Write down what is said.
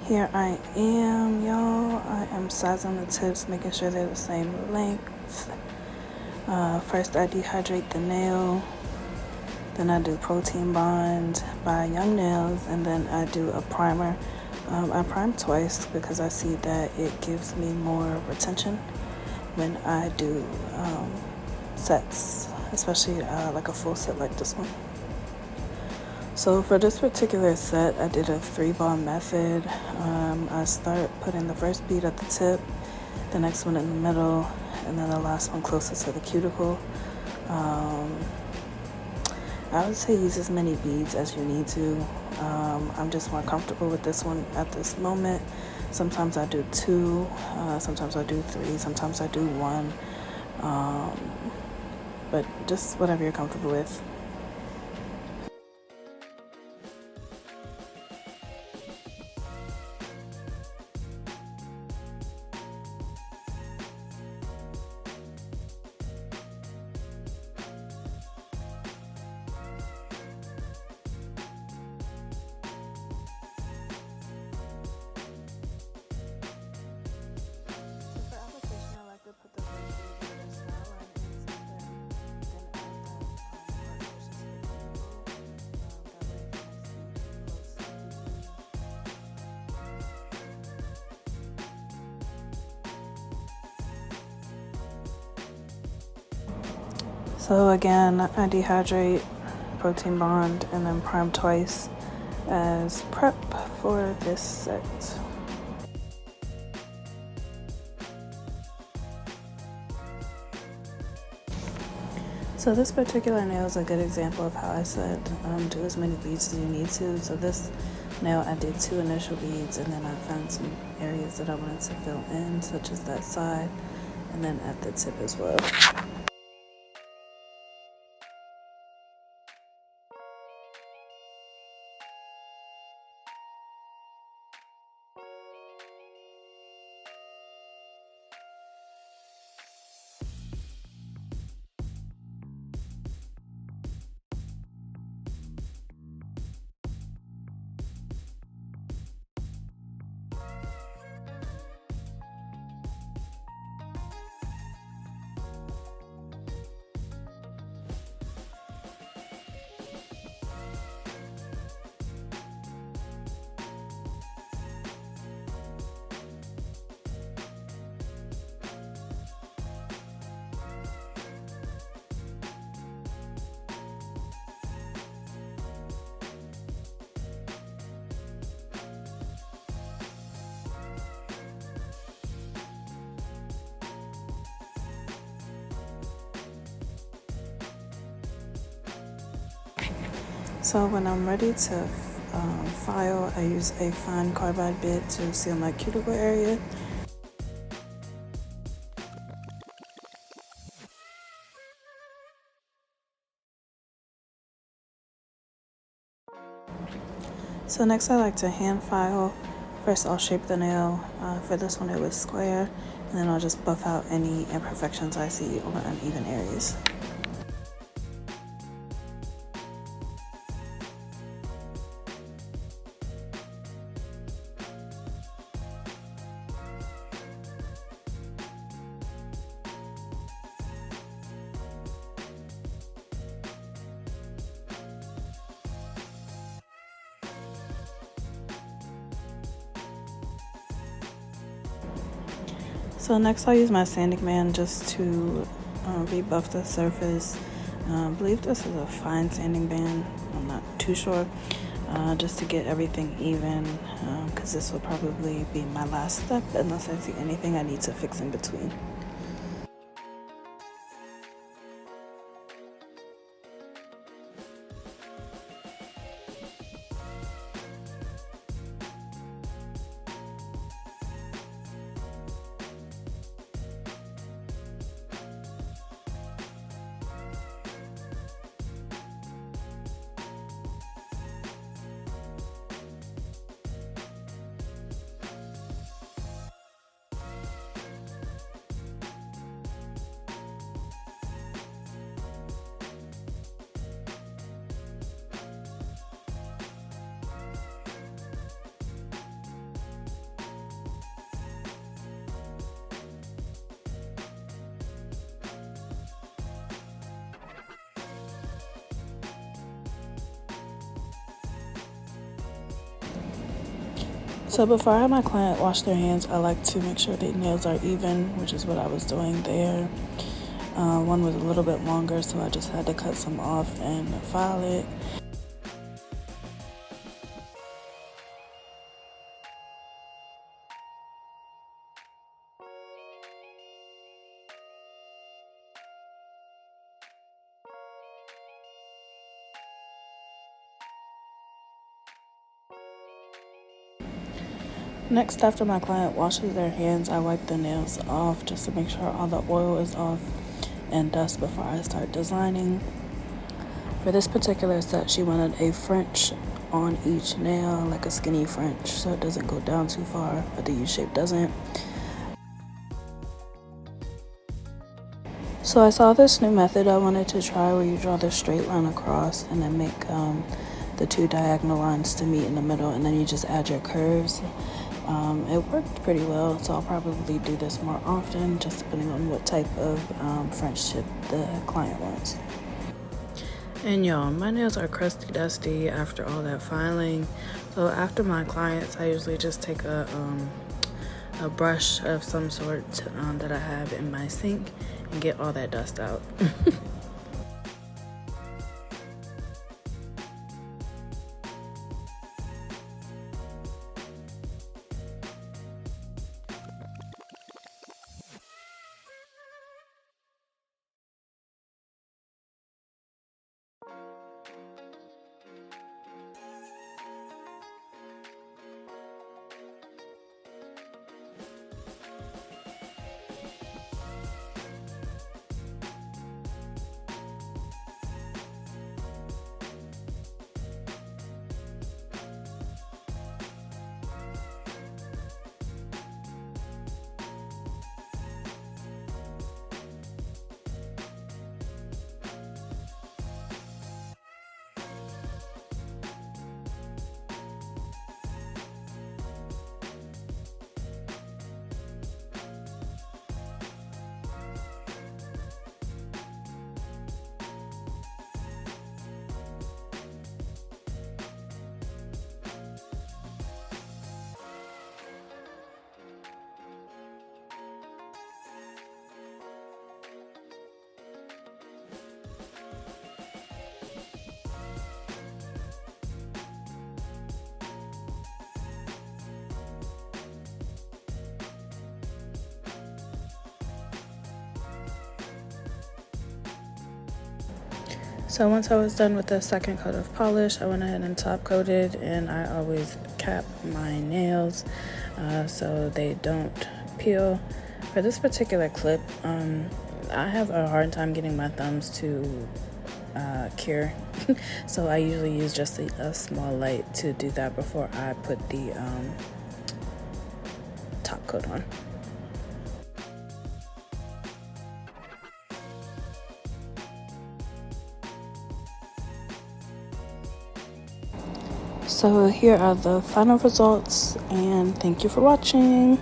Here I am, y'all. I am sizing the tips, making sure they're the same length. First I dehydrate the nail, then I do protein bond by Young Nails, and then I do a primer. I prime twice because I see that it gives me more retention when I do sets, especially like a full set like this one. So for this particular set, I did a 3-bond method. I start putting the first bead at the tip, the next one in the middle, and then the last one closest to the cuticle. I would say use as many beads as you need to. I'm just more comfortable with this one at this moment. Sometimes I do 2, sometimes I do 3, sometimes I do 1, but just whatever you're comfortable with. So again, I dehydrate, protein bond, and then prime twice as prep for this set. So this particular nail is a good example of how I said do as many beads as you need to. So this nail I did 2 initial beads, and then I found some areas that I wanted to fill in, such as that side, and then at the tip as well. So when I'm ready to file, I use a fine carbide bit to seal my cuticle area. So next I like to hand file. First I'll shape the nail. For this one it was square, and then I'll just buff out any imperfections I see or uneven areas. So next I'll use my sanding band just to rebuff the surface. I believe this is a fine sanding band, I'm not too sure, just to get everything even, because this will probably be my last step unless I see anything I need to fix in between. So before I have my client wash their hands, I like to make sure their nails are even, which is what I was doing there. One was a little bit longer, so I just had to cut some off and file it. Next, after my client washes their hands, I wipe the nails off just to make sure all the oil is off and dust before I start designing. For this particular set, she wanted a French on each nail, like a skinny French, so it doesn't go down too far, but the U-shape doesn't. So I saw this new method I wanted to try where you draw the straight line across and then make the two diagonal lines to meet in the middle, and then you just add your curves. It worked pretty well, so I'll probably do this more often, just depending on what type of French tip the client wants. And y'all, my nails are crusty dusty after all that filing. So after my clients, I usually just take a brush of some sort that I have in my sink and get all that dust out. So once I was done with the second coat of polish, I went ahead and top coated, and I always cap my nails so they don't peel. For this particular clip, I have a hard time getting my thumbs to cure, so I usually use just a small light to do that before I put the top coat on. So here are the final results, and thank you for watching.